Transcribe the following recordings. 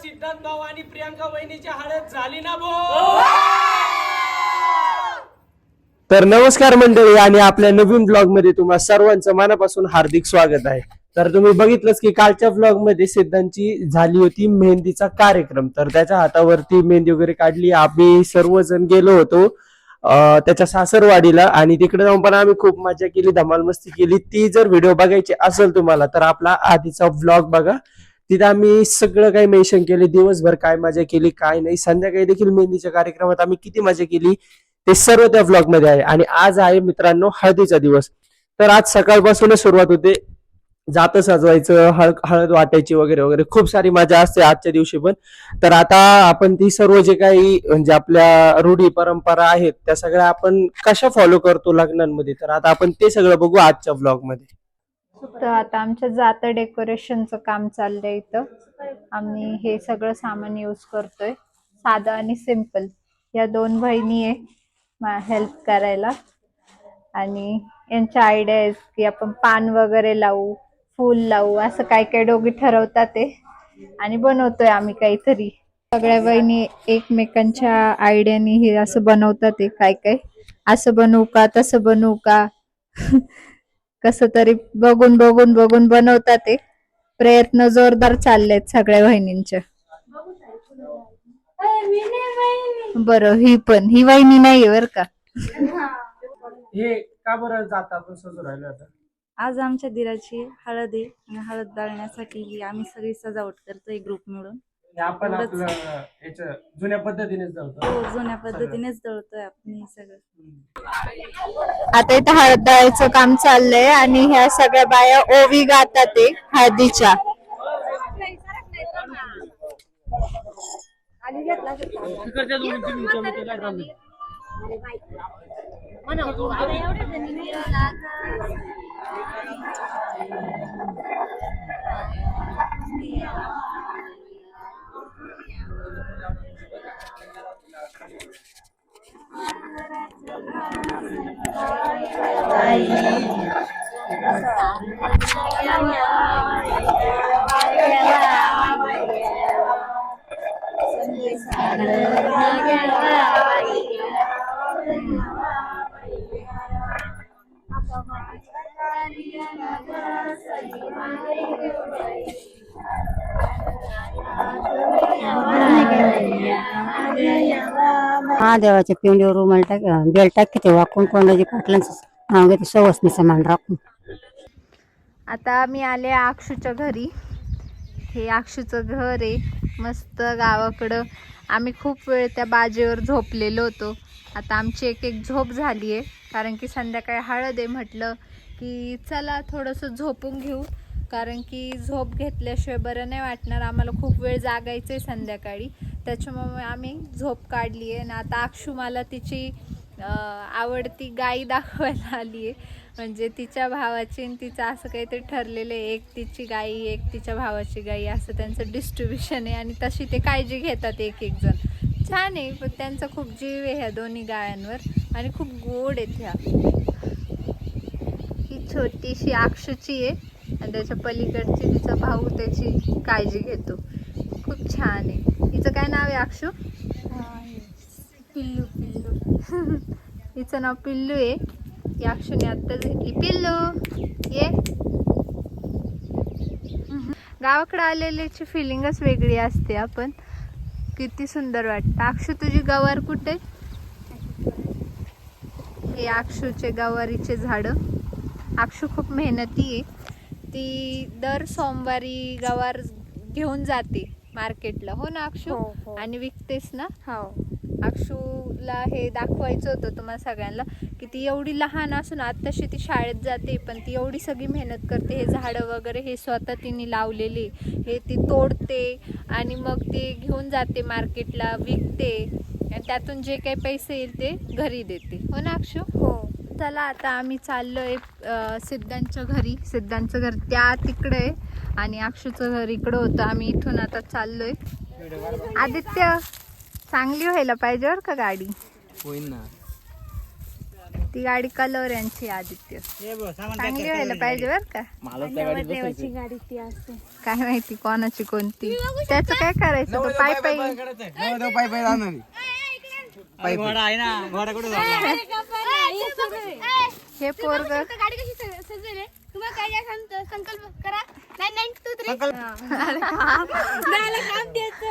सिद्धांत भाऊ आणि प्रियांका वहिनीची हळद झाली ना भो. तर नमस्कार मंडळी आणि आपल्या नवीन ब्लॉग मध्ये तुम्हा सर्वांचं मनापासून हार्दिक स्वागत आहे. तर तुम्ही बघितलंच की कालच्या ब्लॉग मध्ये सिद्धांची झाली होती मेहंदीचा कार्यक्रम. तर त्याच्या हातावरती मेहंदी वगैरे काढली. आम्ही सर्वजण गेलो होतो त्याच्या सासरवाडीला आणि तिकडे जाऊन पण आम्ही खूप मजा केली, धमाल मस्ती केली. ती जर व्हिडिओ बघायची असेल तुम्हाला तर आपला आधीचा ब्लॉग बघा. तिथे आम्ही सगळं काही मेन्शन केले, दिवसभर काय मजा केली काय नाही, संध्याकाळी देखील मेहंदीच्या कार्यक्रमात आम्ही किती मजा केली ते सर्व त्या ब्लॉग मध्ये आहे. आणि आज आहे मित्रांनो हळदीचा दिवस. तर आज सकाळपासूनच सुरुवात होते, जातं सजवायचं, हळद वाटायची वगैरे वगैरे, खूप सारी मजा असते आजच्या दिवशी पण. तर आता आपण ती सर्व जे काही म्हणजे आपल्या रूढी परंपरा आहेत त्या सगळ्या आपण कशा फॉलो करतो लग्नांमध्ये, तर आता आपण ते सगळं बघू आजच्या ब्लॉग मध्ये. तर आता आमच्या जातं डेकोरेशनचं काम चाललंय इथं. आम्ही हे सगळं सामान यूज करतोय, साधं आणि सिंपल. या दोन बहिणी आहे हेल्प करायला आणि यांच्या आयडिया आहेत की आपण पान वगैरे लावू, फूल लावू, असं काय काय दोघी ठरवतात ते आणि बनवतोय आम्ही काहीतरी. सगळ्या बहिणी एकमेकांच्या आयडियाने हे असं बनवतात ते काय काय, असं बनवू का तसं बनवू का कसं तरी बघून बघून बघून बनवतात ते. प्रयत्न जोरदार चाललेत सगळ्या बहिणींच्या. बरं ही वहिनी नाहीये बर का. हे का बरं जातं आपण सजू राहिलो आता? आज आमच्या दिराची हळद आहे आणि हळद दाळण्यासाठी आम्ही सगळी सजावट करतोय ग्रुप मिळून. आपण आपलं याच्या जुन्या पद्धतीनेच जातो. हो, जुन्या पद्धतीनेच दळतोय आपण हे सगळं. आता इथं हळद दळायचं काम चाललंय आणि ह्या सगळ्या बाया ओवी गातात ते हळदीच्या. महादेवाच्या पिंडीवर रुमाल बेल टाकी ते वाकून कोंडाजी पाटलांचं नाव घेते, सवसनीचा मान राखून. आता आम्ही आले अक्षूच्या घरी. हे अक्षूचं घर आहे मस्त गावाकडं. आम्ही खूप वेळ त्या बाजेवर झोपलेलो होतो. आता आमची एक एक झोप झाली आहे कारण की संध्याकाळी हळद आहे. म्हटलं की चला थोडंसं झोपून घेऊ कारण की झोप घेतल्याशिवाय बरं नाही वाटणार. आम्हाला खूप वेळ जागायचं आहे संध्याकाळी, त्याच्यामुळे आम्ही झोप काढली आहे. आणि आता अक्षू मला तिची आवडती गाई दाखवायला आली आहे. म्हणजे तिच्या भावाची आणि तिचं असं काहीतरी ठरलेलं आहे, एक तिची गाई एक तिच्या भावाची गाई, असं त्यांचं डिस्ट्रीब्युशन आहे. आणि तशी ते काळजी घेतात एक एक जण. छान आहे, पण त्यांचा खूप जीव आहे ह्या दोन्ही गायांवर आणि खूप गोड आहेत ह्या. ही छोटीशी अक्षूची आहे आणि त्याच्या पलीकडची तिचा भाऊ त्याची काळजी घेतो. खूप छान आहे. हिचं काय नाव आहे अक्षू? पिल्लू पिल्लू हिचं नाव पिल्लू आहे. ही अक्षूने आत्ताच घेतली. पिल्लू ये. गावाकडे आलेल्याची फिलिंगच वेगळी असते. आपण किती सुंदर वाटतं. अक्षू तुझी गवार कुठे? हे अक्षूचे गवारीचे झाडं. अक्षू खूप मेहनती आहे. ती दर सोमवारी गवार घेऊन जाते मार्केटला. हो ना अक्षू? हो. आणि विकतेस ना? हो. अक्षूला हे दाखवायचं होतं तुम्हाला सगळ्यांना की ती एवढी लहान असून आत्ताशी ती शाळेत जाते, पण ती एवढी सगळी मेहनत करते. हे झाडं वगैरे हे स्वतः तिने लावलेले, हे ती तोडते आणि मग ते घेऊन जाते मार्केटला, विकते आणि त्यातून जे काही पैसे येईल ते घरी देते. हो ना अक्षू? हो. चला आता आम्ही चाललोय सिद्धांच्या घरी. सिद्धांचं घर त्या तिकडे आहे आणि अक्षूचं घर इकडं होतं. आम्ही इथून आता चाललोय. आदित्य चांगली व्हायला पाहिजे बरं का गाडी. होईल ना. ती गाडी कलर यांची आदित्य चांगली व्हायला पाहिजे बर का. गाडी ती असते. काय माहिती कोणाची कोणती. त्याचं काय करायचं तो पाय पायी. हे पोरग गाडी कशी सजवले तुम्हाला काय सांगतो संकल्प करा. नाही तू तरी काम द्यायचं.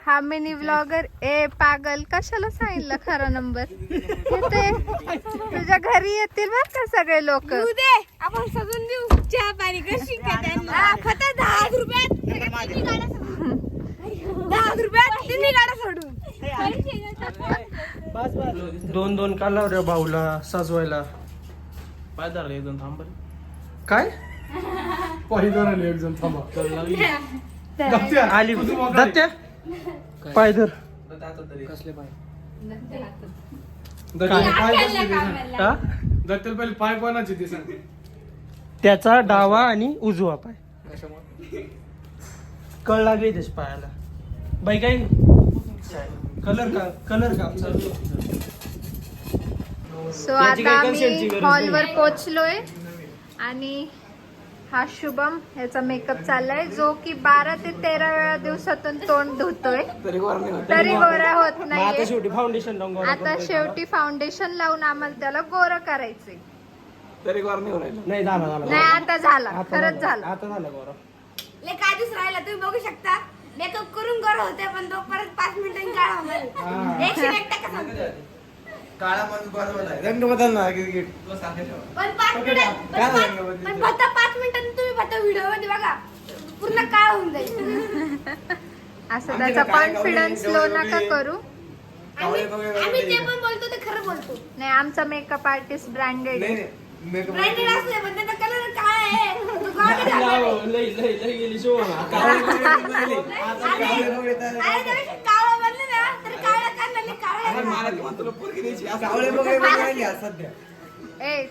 हा मिनी व्लॉगर. ए पागल कशाला सांगितलं खरा नंबर. येते तुझ्या घरी येतील बर का सगळे लोक. दे आपण सजून देऊ चहा पाणी कशी काय त्यांना फक्त 10 रुपयात 10 रुपयात तिन्ही गाड्या सोडून. दोन कालावड्या भाऊला सजवायला. पाय धरले एकदम थांब बरं. काय आली दत्त्या पाय धर. कसले पाय हा? पहिले पाय कोणाचे ते सांग. त्याचा डावा आणि उजवा पाय. कळ लागली त्याच पायाला. बाई काय कलर काम चालू. सो आता आम्ही हॉलवर पोहोचलोय आणि हा शुभम याचा मेकअप चाललाय जो की 12 ते 13 वेळा दिवसातून तोंड धुतोय तरी गोरा होत नाहीये. शेवटी फाउंडेशन लावून आता शेवटी फाउंडेशन लावून आम्हाला त्याला गोरं करायचंय. नाही झाला नाही आता झाला खरंच झाला. आता झालं गोरा. लय काय दिवस राहिला तुम्ही बघू शकता. मेकअप करून गर होते पण तो परत 5 मिनिटांनी काळा होणार. 101% सांगतो. काळा पण बरोबर आहे. रंग बदलणार पण 5 पण फक्त 5 मिनिटांनी तुम्ही फक्त व्हिडिओ मध्ये बघा पूर्ण काळ होऊन जाईल. असं त्याचा कॉन्फिडन्स लो नका करू. आम्ही जे पण बोलतो ते खरं बोलतो. नाही आमचा मेकअप आर्टिस्ट ब्रँडेड आहे. ब्रँडेड असले पण त्याचा कलर काळा आहे. तो गाडी घालणार. लई गेली शो. अरे त्यापेक्षा काळं बनलं ना तर काळा करणार नाही. ए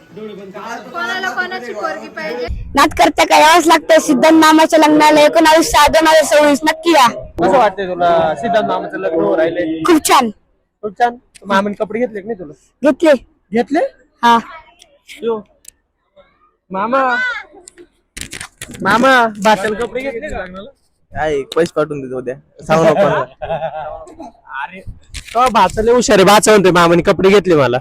कोणाला कोणाची पोरगी पाहिजे. नात करता काय यावंच लागतं. सिद्धांत मामाच्या लग्नाला 19/6/2026 नक्की या. कसं वाटतंय तुला सिद्धांत मामाचं लग्न हो राहिले. खूप छान. खूप छान. मामाने कपडे घेतले की नाही तुला. घेतले. हा यो मामा भाषण कपडे घेतले का लग्नाला. काय पैसे पाठवून देतो उद्या सांगू नको. अरे तो भाचले हुशार आहे. भाचा म्हणतोय मामाने कपडे घेतले मला.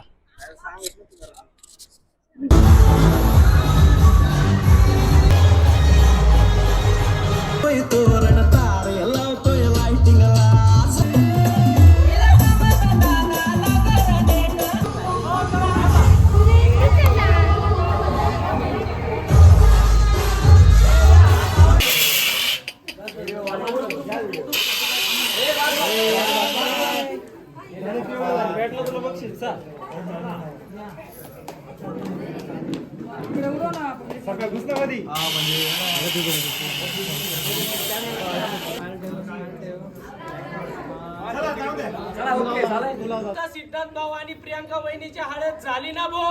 सिद्धांत भाऊ आणि प्रियांका वहिनीची हळद झाली ना भो.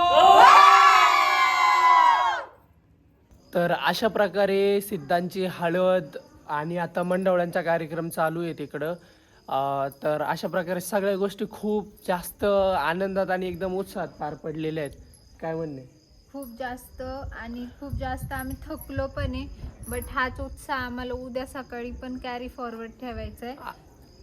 तर अशा प्रकारे सिद्धांची हळद आणि आता मंडवळ्यांचा कार्यक्रम चालू आहे तिकडं. तर अशा प्रकारे सगळ्या गोष्टी खूप जास्त आनंदात आणि एकदम उत्साहात पार पडलेल्या आहेत. काय म्हणणे. खूप जास्त आणि खूप जास्त आम्ही थकलो पण आहे. बट हाच उत्साह आम्हाला उद्या सकाळी पण कॅरी फॉरवर्ड ठेवायचा आहे.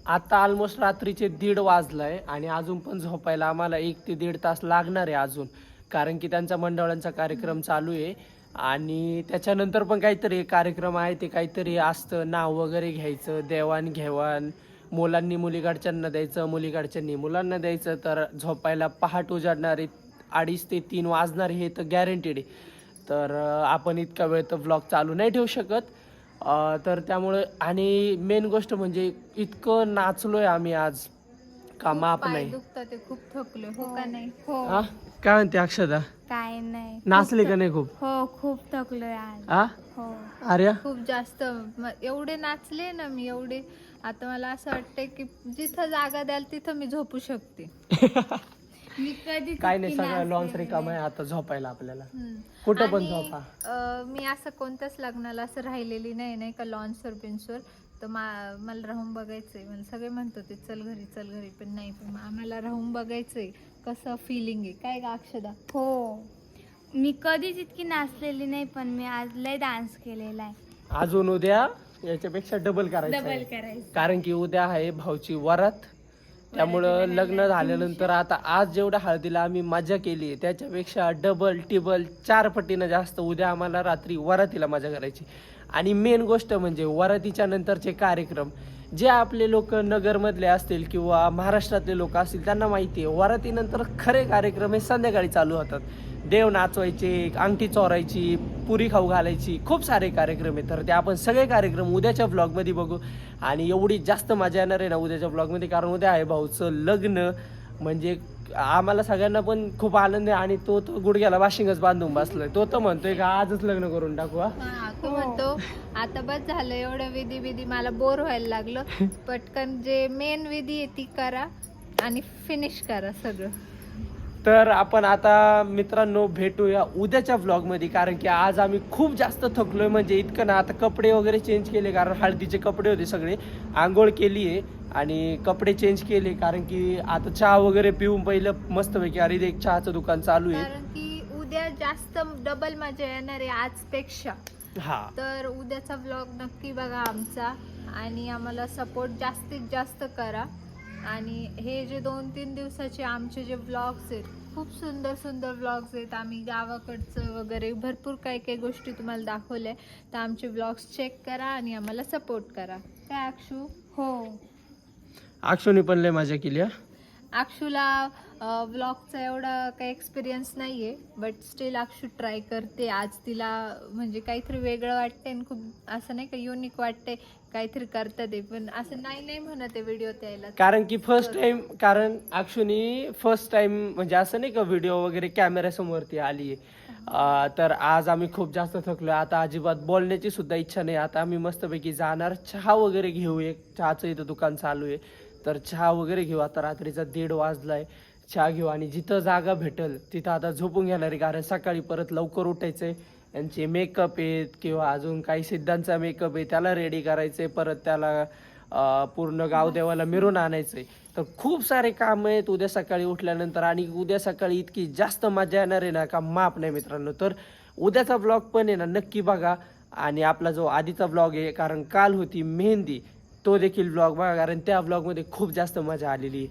आता ऑलमोस्ट रात्रीचे 1:30 वाजलाय आणि अजून पण झोपायला आम्हाला 1 ते 1.5 तास लागणार आहे अजून. कारण की त्यांचा मंडळांचा कार्यक्रम चालू आहे आणि त्याच्यानंतर पण काहीतरी कार्यक्रम आहे. ते काहीतरी असतं नाव वगैरे घ्यायचं, देवाणघेवाण, मुलांनी मुलीकडच्यांना द्यायचं, मुलीकडच्यांनी मुलांना द्यायचं. तर झोपायला पहाट उजाडणारे 2:30 ते 3 वाजणार हे तर गॅरंटेड आहे. तर आपण इतका वेळ तर व्लॉग चालू नाही ठेवू शकत. तर त्यामुळे आणि मेन गोष्ट म्हणजे इतकं नाचलोय आम्ही आज का माप पाय नाही. दुखतं ते खूप थकलो हो का नाही. हो हा काय म्हणते अक्षता. काय नाही. नाचले का नाही खूप. हो खूप थकलोय आज. हा हो अरे खूप जास्त एवढे नाचले ना मी एवढे. आता मला असं वाटतंय की जिथं जागा द्याल तिथं मी झोपू शकते. मी कधी काय नाही सगळं लॉन्स रिकाम आहे आता झोपायला आपल्याला. हम्म. कुठं पण आणि, झोपा. मी असं कोणत्याच लग्नाला असं राहिलेली नाही का लॉन्सवर बिन्सवर. तर मला राहून बघायचंय. मला सगळे म्हणत होते चल घरी चल घरी, पण नाही, पण आम्हाला राहून बघायचंय कसं फिलिंग आहे. काय का अक्षदा? हो, मी कधीच इतकी नाचलेली नाही, पण मी आज लय डान्स केलेला आहे. अजून उद्या याच्यापेक्षा डबल करायचं करायचं. कारण की उद्या आहे भाऊची वरात. त्यामुळं लग्न झाल्यानंतर आता आज जेवढ्या हळदीला आम्ही मजा केली त्याच्यापेक्षा डबल टिबल 4 पटीनं जास्त उद्या आम्हाला रात्री वरातीला मजा करायची. आणि मेन गोष्ट म्हणजे वरातीच्या नंतरचे कार्यक्रम जे आपले लोक नगरमधले असतील किंवा महाराष्ट्रातले लोक असतील त्यांना माहिती आहे वरातीनंतर खरे कार्यक्रम हे संध्याकाळी चालू होतात. देव नाचवायचे, अंगठी चोरायची, पुरी खाऊ घालायची, खूप सारे कार्यक्रम आहेत. तर ते आपण सगळे कार्यक्रम उद्याच्या ब्लॉगमध्ये बघू. आणि एवढी जास्त मजा येणार आहे ना उद्याच्या ब्लॉगमध्ये, कारण उद्या आहे भाऊचं लग्न. म्हणजे आम्हाला सगळ्यांना पण खूप आनंद आहे. आणि तो गुडघ्याला वाशिंगच बांधून बसलाय. तो म्हणतोय का आजच लग्न करून टाकू. तो म्हणतो आता बस झालं एवढं विधी मला बोर व्हायला लागलं, पटकन जे मेन विधी आहे ती करा आणि फिनिश करा सगळं. तर आपण आता मित्रांनो भेटूया उद्याच्या व्लॉगमध्ये, कारण की आज आम्ही खूप जास्त थकलोय. म्हणजे इतकं ना, आता कपडे वगैरे चेंज केले कारण हळदीचे कपडे होते सगळे. आंघोळ केली आहे आणि कपडे चेंज केले कारण की आता चहा वगैरे पिऊन पहिलं मस्तपैकी अरे एक चहाचं दुकान चालू आहे. कारण की उद्या जास्त डबल मजा येणार आहे आजपेक्षा. हा, तर उद्याचा व्लॉग नक्की बघा आमचा आणि आम्हाला सपोर्ट जास्तीत जास्त करा. आणि हे जे 2-3 दिवसाचे आमचे जे व्लॉग्स आहेत खूप सुंदर सुंदर व्लॉग्स आहेत. आम्ही गावाकडचं वगैरे भरपूर काही काही गोष्टी तुम्हाला दाखवल्या. तर आमचे व्लॉग्स चेक करा आणि आम्हाला सपोर्ट करा. काय अक्षू? हो, अक्षुनी पण लय मजा केली. अक्षूला व्लॉगचा एवढा काही एक्सपिरियन्स नाही आहे, बट स्टील अक्षू ट्राय करते. आज तिला म्हणजे काहीतरी वेगळं वाटते आणि खूप असं नाही का युनिक वाटते, काहीतरी करतात ते, पण असं नाही म्हणत आहे व्हिडिओ यायला. कारण की फर्स्ट टाइम, कारण अक्षुनी फर्स्ट टाइम म्हणजे असं नाही का व्हिडिओ वगैरे कॅमेऱ्यासमोरती आली. तर आज आम्ही खूप जास्त थकलो. आता अजिबात बोलण्याची सुद्धा इच्छा नाही. आता आम्ही मस्तपैकी जाणार, चहा वगैरे घेऊ. एक चहाचं इथं दुकान चालू आहे, तर चहा वगैरे घेऊ. आता रात्रीचा 1:30 वाजलाय. चहा घेऊ आणि जिथं जागा भेटल तिथं आता झोपून घेणार आहे, कारण सकाळी परत लवकर उठायचंय. यांचे मेकअप आहेत किंवा अजून काही सिद्धांचा मेकअप आहे, त्याला रेडी करायचंय. परत त्याला पूर्ण गावदेवाला मिरून आणायचंय. तर खूप सारे काम आहेत उद्या सकाळी उठल्यानंतर. आणि उद्या सकाळी इतकी जास्त मजा येणार आहे ना का माप नाही मित्रांनो. तर उद्याचा ब्लॉग पण आहे ना नक्की बघा. आणि आपला जो आधीचा ब्लॉग आहे, कारण काल होती मेहंदी, तो देखील ब्लॉग बघा, कारण त्या ब्लॉगमध्ये खूप जास्त मजा आलेली.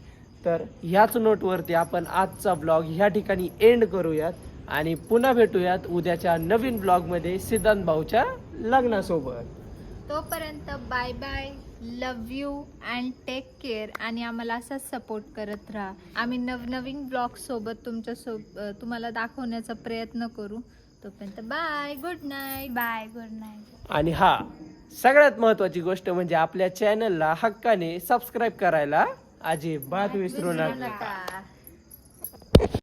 तर ह्याच नोटवरती आपण आजचा ब्लॉग ह्या ठिकाणी एंड करूयात आणि पुन्हा भेटूयात उद्याच्या नवीन ब्लॉगमध्ये सिद्धांत भाऊच्या लग्नासोबत. तोपर्यंत bye bye, love you and take care. आणि आम्हाला असाच सपोर्ट करत राहा. आम्ही नवनवीन ब्लॉग सोबत तुम्हाला दाखवण्याचा प्रयत्न करू. तोपर्यंत bye, good night. Bye, good night. आणि हा सगळ्यात महत्वाची गोष्ट म्हणजे आपल्या चॅनलला हक्काने सबस्क्राईब करायला अजिबात विसरू नका.